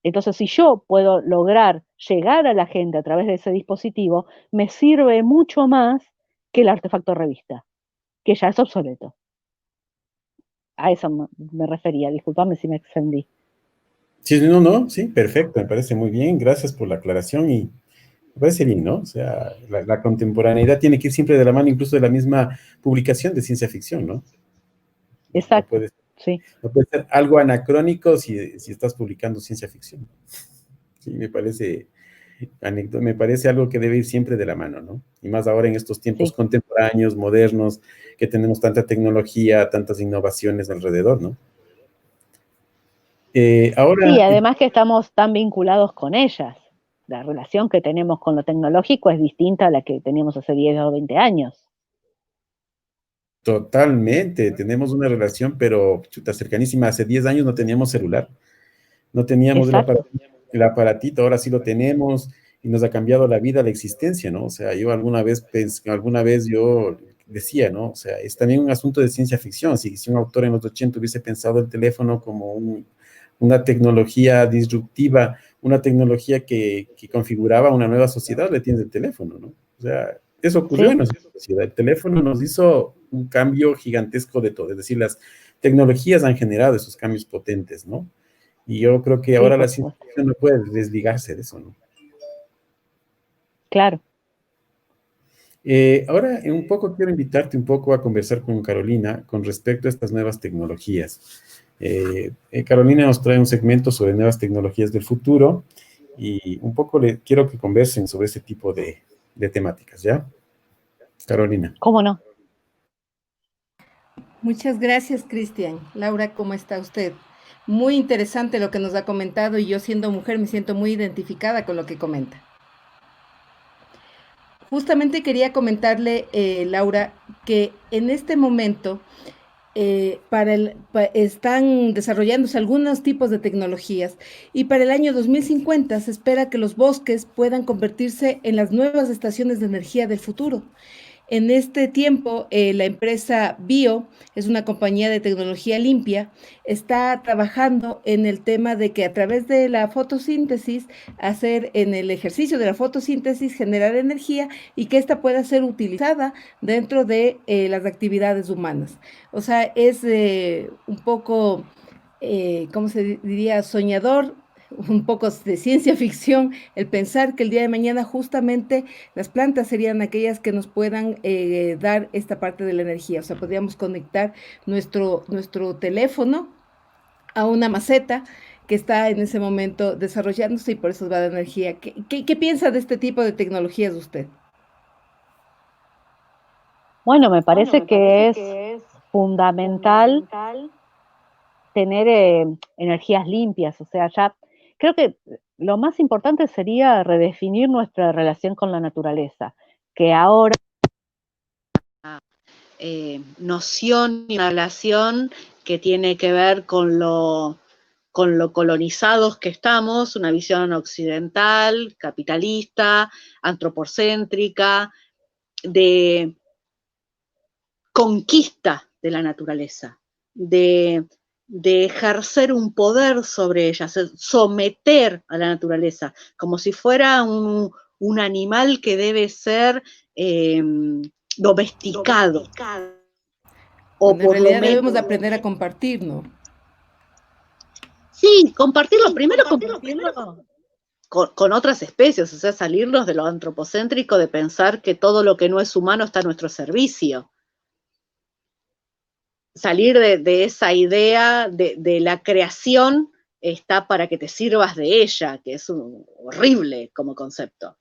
Entonces, si yo puedo lograr llegar a la gente a través de ese dispositivo, me sirve mucho más que el artefacto revista, que ya es obsoleto. A eso me refería, disculpame si me extendí. Sí, no, no, sí, perfecto, me parece muy bien, gracias por la aclaración y me parece bien, ¿no? O sea, la contemporaneidad tiene que ir siempre de la mano, incluso de la misma publicación de ciencia ficción, ¿no? No Exacto, puede, sí, no puede ser algo anacrónico si estás publicando ciencia ficción. Sí, me parece algo que debe ir siempre de la mano, ¿no? Y más ahora en estos tiempos sí. contemporáneos, modernos, que tenemos tanta tecnología, tantas innovaciones alrededor, ¿no? Sí, Ahora, además que estamos tan vinculados con ellas. La relación que tenemos con lo tecnológico es distinta a la que teníamos hace 10 o 20 años. totalmente, tenemos una relación, pero chuta, cercanísima. Hace 10 años no teníamos celular, no teníamos Exacto, el aparatito, ahora sí lo tenemos y nos ha cambiado la vida, la existencia, ¿no? O sea, yo alguna vez yo decía, ¿no? O sea, es también un asunto de ciencia ficción. Si un autor en los 80 hubiese pensado el teléfono como una tecnología disruptiva, una tecnología que configuraba una nueva sociedad, le tienes el teléfono, ¿no? O sea, eso ocurrió en sí, nuestra sociedad. El teléfono nos hizo un cambio gigantesco de todo. Es decir, las tecnologías han generado esos cambios potentes, ¿no? Y yo creo que sí, ahora la por ciencia supuesto. ficción no puede desligarse de eso, ¿no? Claro. Ahora, un poco quiero invitarte un poco a conversar con Carolina con respecto a estas nuevas tecnologías. Carolina nos trae un segmento sobre nuevas tecnologías del futuro y un poco quiero que conversen sobre ese tipo de temáticas, ¿ya? Carolina. ¿Cómo no? Muchas gracias, Cristian. Laura, ¿cómo está usted? Muy interesante lo que nos ha comentado y yo siendo mujer me siento muy identificada con lo que comenta. Justamente quería comentarle, Laura, que en este momento están desarrollándose algunos tipos de tecnologías y para el año 2050 se espera que los bosques puedan convertirse en las nuevas estaciones de energía del futuro. En este tiempo, la empresa Bio, es una compañía de tecnología limpia, está trabajando en el tema de que a través de la fotosíntesis, hacer en el ejercicio de la fotosíntesis, generar energía y que ésta pueda ser utilizada dentro de las actividades humanas. O sea, es un poco, ¿cómo se diría? Soñador, un poco de ciencia ficción, el pensar que el día de mañana justamente las plantas serían aquellas que nos puedan dar esta parte de la energía. O sea, podríamos conectar nuestro teléfono a una maceta que está en ese momento desarrollándose y por eso va de energía. ¿Qué piensa de este tipo de tecnologías usted? Bueno, me parece que es fundamental tener energías limpias, o sea, ya creo que lo más importante sería redefinir nuestra relación con la naturaleza, que ahora noción y una relación que tiene que ver con lo colonizados que estamos, una visión occidental, capitalista, antropocéntrica, de conquista de la naturaleza, de ejercer un poder sobre ella, someter a la naturaleza, como si fuera un animal que debe ser domesticado. O en realidad debemos aprender a compartir, ¿no? Sí, compartirlo primero con otras especies, o sea, salirnos de lo antropocéntrico de pensar que todo lo que no es humano está a nuestro servicio. Salir de esa idea de la creación está para que te sirvas de ella, que es horrible como concepto.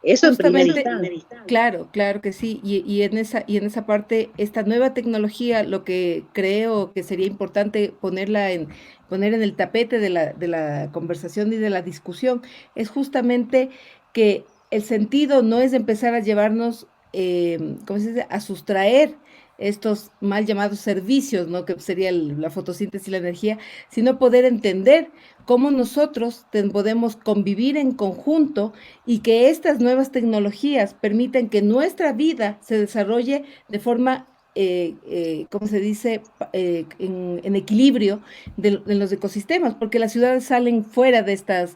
Eso Justamente, en primera instancia. claro que sí. Y en esa parte, esta nueva tecnología, lo que creo que sería importante poner en el tapete de la conversación y de la discusión, es justamente que el sentido no es empezar a llevarnos, ¿cómo se dice?, a sustraer estos mal llamados servicios, ¿no? Que sería la fotosíntesis y la energía, sino poder entender cómo nosotros podemos convivir en conjunto y que estas nuevas tecnologías permiten que nuestra vida se desarrolle de forma, ¿cómo se dice?, en equilibrio de los ecosistemas, porque las ciudades salen fuera de estas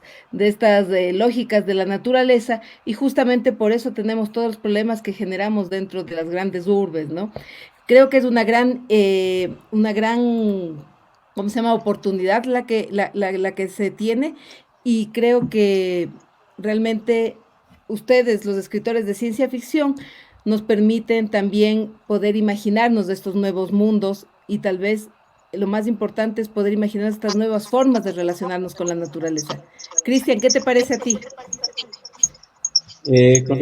lógicas de la naturaleza y justamente por eso tenemos todos los problemas que generamos dentro de las grandes urbes, ¿no? Creo que es una gran, ¿cómo se llama?, oportunidad la que se tiene y creo que realmente ustedes, los escritores de ciencia ficción, nos permiten también poder imaginarnos de estos nuevos mundos y tal vez lo más importante es poder imaginar estas nuevas formas de relacionarnos con la naturaleza. Cristian, ¿qué te parece a ti? Con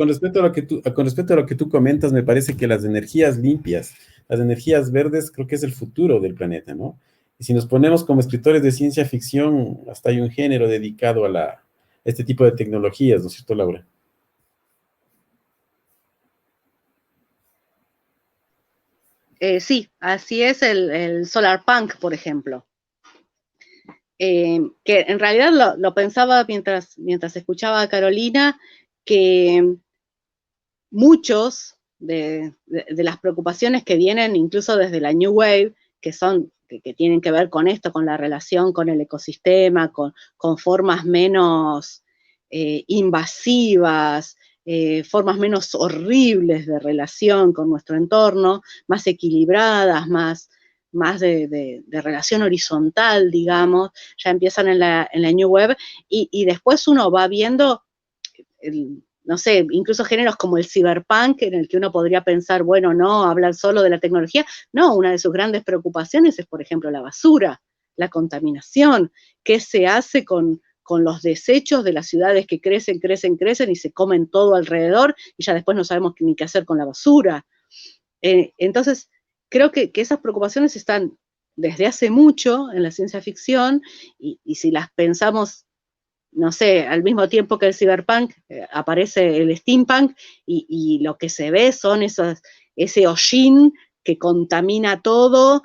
respecto a lo que tú comentas, me parece que las energías limpias, las energías verdes, creo que es el futuro del planeta, ¿no? Y si nos ponemos como escritores de ciencia ficción, hasta hay un género dedicado a este tipo de tecnologías, ¿no es cierto, Laura? Sí, así es el solar punk, por ejemplo. Que en realidad lo pensaba mientras escuchaba a Carolina, que muchos de las preocupaciones que vienen incluso desde la New Wave, que tienen que ver con esto, con la relación con el ecosistema, con formas menos invasivas, formas menos horribles de relación con nuestro entorno, más equilibradas, más de relación horizontal, digamos, ya empiezan en la New Wave, y después uno va viendo no sé, incluso géneros como el cyberpunk, en el que uno podría pensar, bueno, no, hablan solo de la tecnología. No, una de sus grandes preocupaciones es, por ejemplo, la basura, la contaminación, qué se hace con con los desechos de las ciudades que crecen y se comen todo alrededor y ya después no sabemos ni qué hacer con la basura. Entonces, creo que esas preocupaciones están desde hace mucho en la ciencia ficción y si las pensamos, no sé, al mismo tiempo que el cyberpunk, aparece el steampunk y lo que se ve son ese hollín que contamina todo,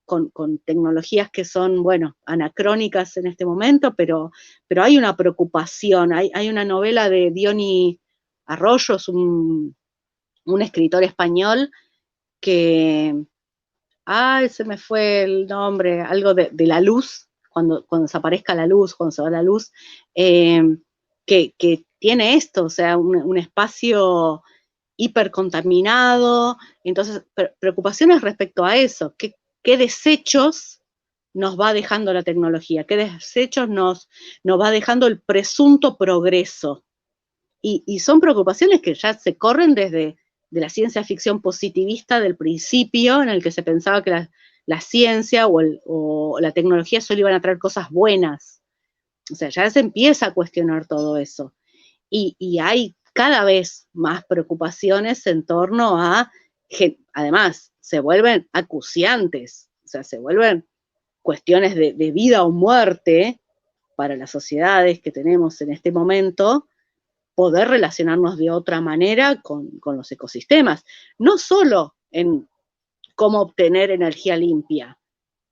con tecnologías que son, bueno, anacrónicas en este momento, pero hay una preocupación, hay una novela de Diony Arroyos, un escritor español que, se me fue el nombre, algo de la luz, cuando desaparezca la luz, cuando se va la luz, que tiene esto, o sea, un espacio hipercontaminado, entonces preocupaciones respecto a eso, qué desechos nos va dejando la tecnología, qué desechos nos va dejando el presunto progreso, y son preocupaciones que ya se corren desde de la ciencia ficción positivista del principio, en el que se pensaba que la ciencia o la tecnología solo iban a traer cosas buenas. O sea, ya se empieza a cuestionar todo eso. Y hay cada vez más preocupaciones en torno a, además, se vuelven acuciantes, o sea, se vuelven cuestiones de vida o muerte para las sociedades que tenemos en este momento, poder relacionarnos de otra manera con los ecosistemas, no solo en cómo obtener energía limpia.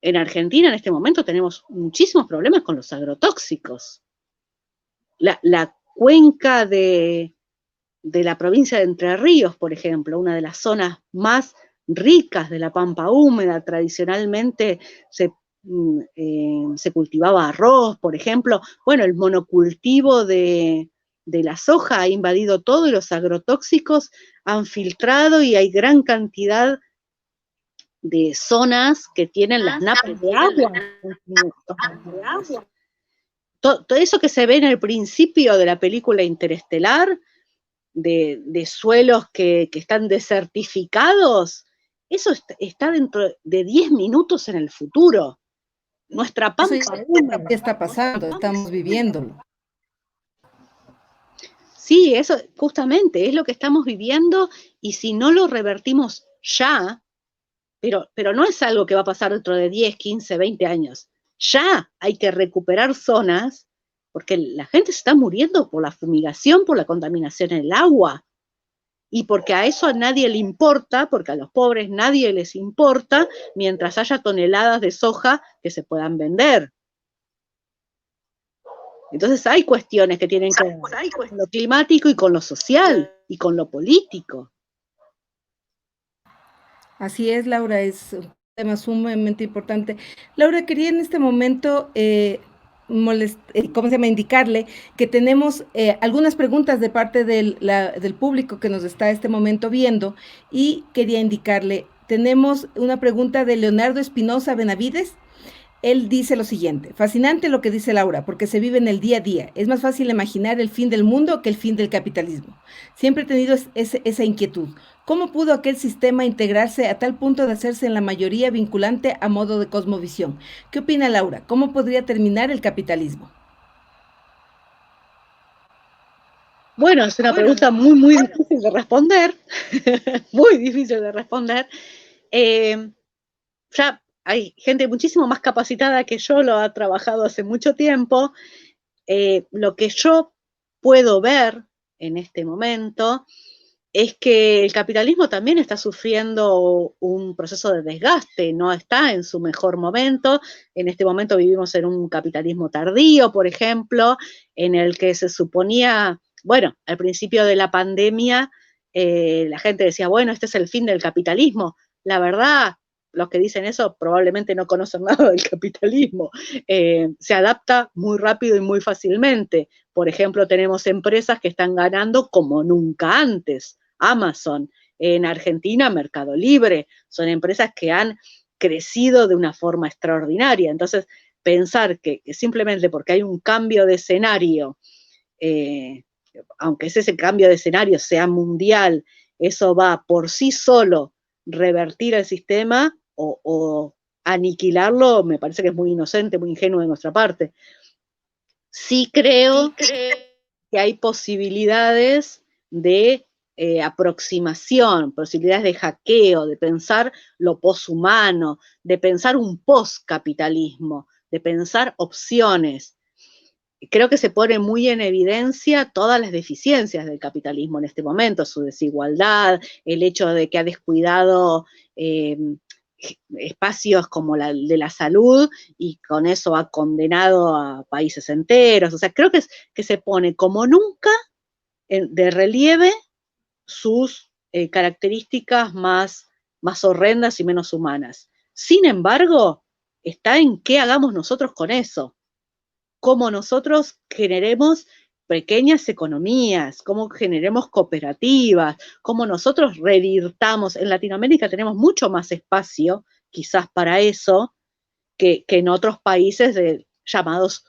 En Argentina en este momento tenemos muchísimos problemas con los agrotóxicos. La cuenca de la provincia de Entre Ríos, por ejemplo, una de las zonas más ricas de la pampa húmeda, tradicionalmente se cultivaba arroz, por ejemplo. Bueno, el monocultivo de la soja ha invadido todo y los agrotóxicos han filtrado y hay gran cantidad de zonas que tienen las napas de agua. Todo eso que se ve en el principio de la película Interestelar, de suelos que están desertificados, eso está dentro de 10 minutos en el futuro. Nuestra pampa húmeda. ¿Qué está pasando? Estamos viviéndolo. Sí, eso justamente es lo que estamos viviendo, y si no lo revertimos ya, pero no es algo que va a pasar dentro de 10, 15, 20 años. Ya hay que recuperar zonas, porque la gente se está muriendo por la fumigación, por la contaminación en el agua, y porque a eso a nadie le importa, porque a los pobres nadie les importa, mientras haya toneladas de soja que se puedan vender. Entonces hay cuestiones que tienen que ver con lo climático y con lo social y con lo político. Así es, Laura, es un tema sumamente importante. Laura, quería en este momento indicarle que tenemos algunas preguntas de parte del público que nos está este momento viendo, y quería indicarle, tenemos una pregunta de Leonardo Espinosa Benavides. Él dice lo siguiente: fascinante lo que dice Laura, porque se vive en el día a día. Es más fácil imaginar el fin del mundo que el fin del capitalismo. Siempre he tenido esa inquietud. ¿Cómo pudo aquel sistema integrarse a tal punto de hacerse en la mayoría vinculante a modo de cosmovisión? ¿Qué opina Laura? ¿Cómo podría terminar el capitalismo? Bueno, es una pregunta muy, muy difícil de responder. Muy difícil de responder. Ya hay gente muchísimo más capacitada que yo, lo ha trabajado hace mucho tiempo. Lo que yo puedo ver en este momento es que el capitalismo también está sufriendo un proceso de desgaste, no está en su mejor momento. En este momento vivimos en un capitalismo tardío, por ejemplo, en el que se suponía, bueno, al principio de la pandemia, la gente decía, bueno, este es el fin del capitalismo. La verdad, los que dicen eso probablemente no conocen nada del capitalismo. Se adapta muy rápido y muy fácilmente. Por ejemplo, tenemos empresas que están ganando como nunca antes. Amazon, en Argentina Mercado Libre, son empresas que han crecido de una forma extraordinaria. Entonces, pensar que simplemente porque hay un cambio de escenario, aunque ese cambio de escenario sea mundial, eso va por sí solo revertir el sistema o aniquilarlo, me parece que es muy inocente, muy ingenuo de nuestra parte. Sí creo que hay posibilidades de aproximación, posibilidades de hackeo, de pensar lo poshumano, de pensar un postcapitalismo, de pensar opciones. Creo que se pone muy en evidencia todas las deficiencias del capitalismo en este momento, su desigualdad, el hecho de que ha descuidado espacios como el de la salud y con eso ha condenado a países enteros. O sea, creo que se pone como nunca de relieve sus características más horrendas y menos humanas. Sin embargo, está en qué hagamos nosotros con eso, cómo nosotros generemos pequeñas economías, cómo generemos cooperativas, cómo nosotros revirtamos. En Latinoamérica tenemos mucho más espacio, quizás para eso, que en otros países llamados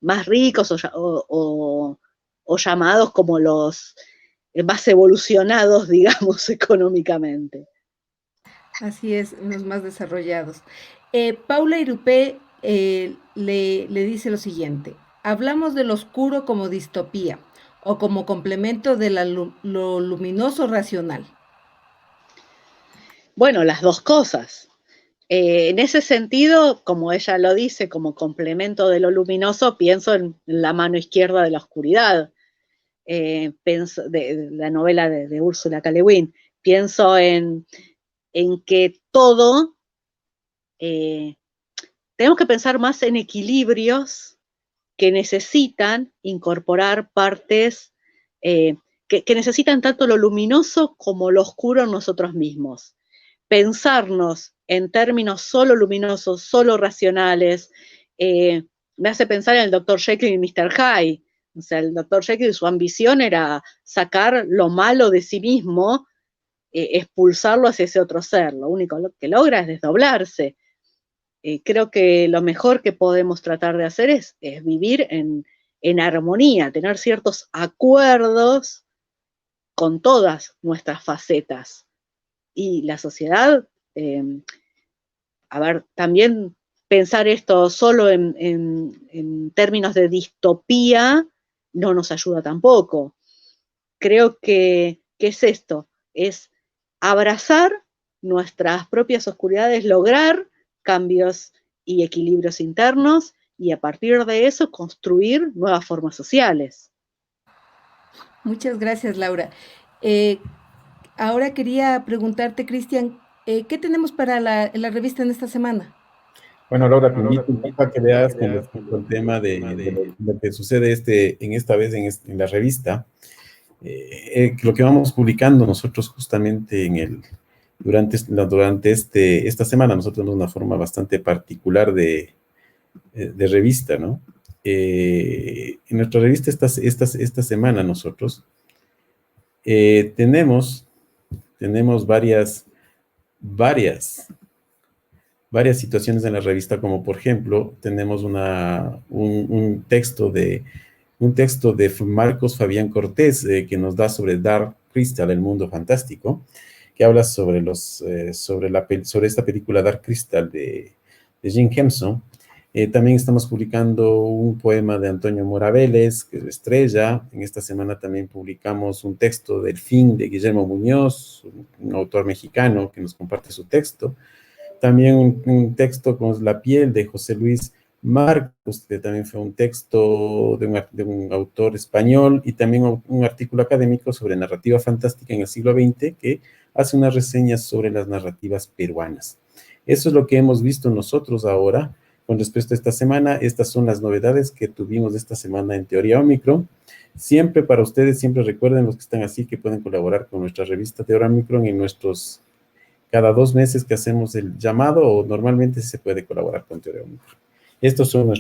más ricos o llamados como los más evolucionados, digamos, económicamente. Así es, los más desarrollados. Paula Irupé le dice lo siguiente: hablamos del oscuro como distopía o como complemento de lo luminoso racional. Bueno, las dos cosas. En ese sentido, como ella lo dice, como complemento de lo luminoso, pienso en la mano izquierda de la oscuridad, de la novela de Úrsula K. Le Guin. Pienso en que todo, tenemos que pensar más en equilibrios que necesitan incorporar partes, que necesitan tanto lo luminoso como lo oscuro en nosotros mismos. Pensarnos en términos solo luminosos, solo racionales, me hace pensar en el Dr. Jekyll y Mr. Hyde. O sea, el Dr. Jekyll, su ambición era sacar lo malo de sí mismo, expulsarlo hacia ese otro ser. Lo único que logra es desdoblarse. Creo que lo mejor que podemos tratar de hacer es vivir en armonía, tener ciertos acuerdos con todas nuestras facetas. Y la sociedad, a ver, también pensar esto solo en términos de distopía no nos ayuda tampoco. Creo que es esto, es abrazar nuestras propias oscuridades, lograr cambios y equilibrios internos y a partir de eso construir nuevas formas sociales. Muchas gracias, Laura. Eh, Ahora quería preguntarte, Cristian, ¿qué tenemos para la revista en esta semana? Bueno, Laura, te invito un poco a que veas con respecto al tema de lo que sucede en esta vez en la revista, lo que vamos publicando nosotros justamente durante esta semana. Nosotros tenemos una forma bastante particular de revista, ¿no? En nuestra revista esta semana nosotros tenemos varias situaciones en la revista, como por ejemplo, tenemos un texto de Marcos Fabián Cortés, que nos da sobre Dark Crystal, el mundo fantástico, que habla sobre esta película Dark Crystal de Jim Henson. También estamos publicando un poema de Antonio Mora Vélez, que es Estrella. En esta semana también publicamos un texto del Fin de Guillermo Muñoz, un autor mexicano que nos comparte su texto. También un texto con La piel de José Luis Marcos, que también fue un texto de un autor español, y también un artículo académico sobre narrativa fantástica en el siglo XX, que hace unas reseñas sobre las narrativas peruanas. Eso es lo que hemos visto nosotros ahora con respecto a esta semana. Estas son las novedades que tuvimos esta semana en Teoría Omicron. Siempre para ustedes, siempre recuerden, los que están así, que pueden colaborar con nuestra revista Teoría Omicron en cada 2 meses que hacemos el llamado, o normalmente se puede colaborar con Teoría Omicron. Estos son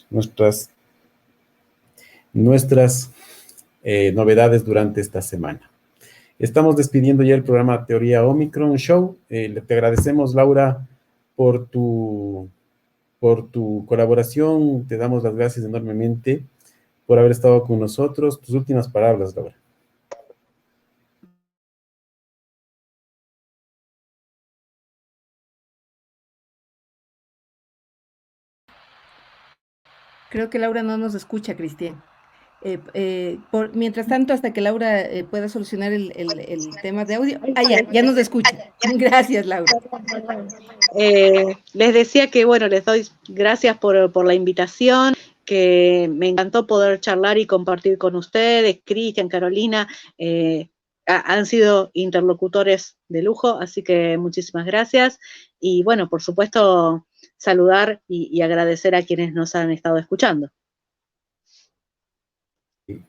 nuestras novedades durante esta semana. Estamos despidiendo ya el programa Teoría Omicron Show. Te agradecemos, Laura, por tu colaboración. Te damos las gracias enormemente por haber estado con nosotros. Tus últimas palabras, Laura. Creo que Laura no nos escucha, Cristian. Mientras tanto, hasta que Laura pueda solucionar el tema de audio. Ah, ya nos escucha. Gracias, Laura. Les decía que, bueno, les doy gracias por la invitación, que me encantó poder charlar y compartir con ustedes. Cristian, Carolina, han sido interlocutores de lujo, así que muchísimas gracias. Y bueno, por supuesto, saludar y agradecer a quienes nos han estado escuchando.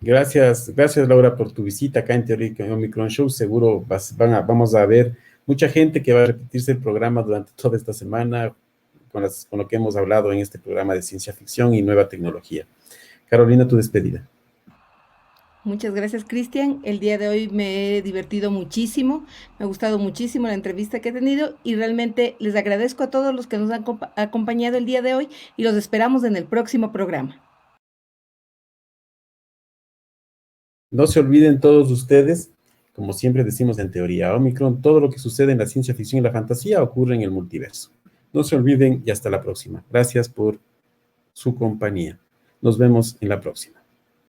Gracias, Laura, por tu visita acá en Teórica Omicron Show. Seguro vamos a ver mucha gente que va a repetirse el programa durante toda esta semana con lo que hemos hablado en este programa de ciencia ficción y nueva tecnología. Carolina, tu despedida. Muchas gracias, Cristian. El día de hoy me he divertido muchísimo, me ha gustado muchísimo la entrevista que he tenido y realmente les agradezco a todos los que nos han acompañado el día de hoy y los esperamos en el próximo programa. No se olviden todos ustedes, como siempre decimos en Teoría Omicron, todo lo que sucede en la ciencia ficción y la fantasía ocurre en el multiverso. No se olviden y hasta la próxima. Gracias por su compañía. Nos vemos en la próxima.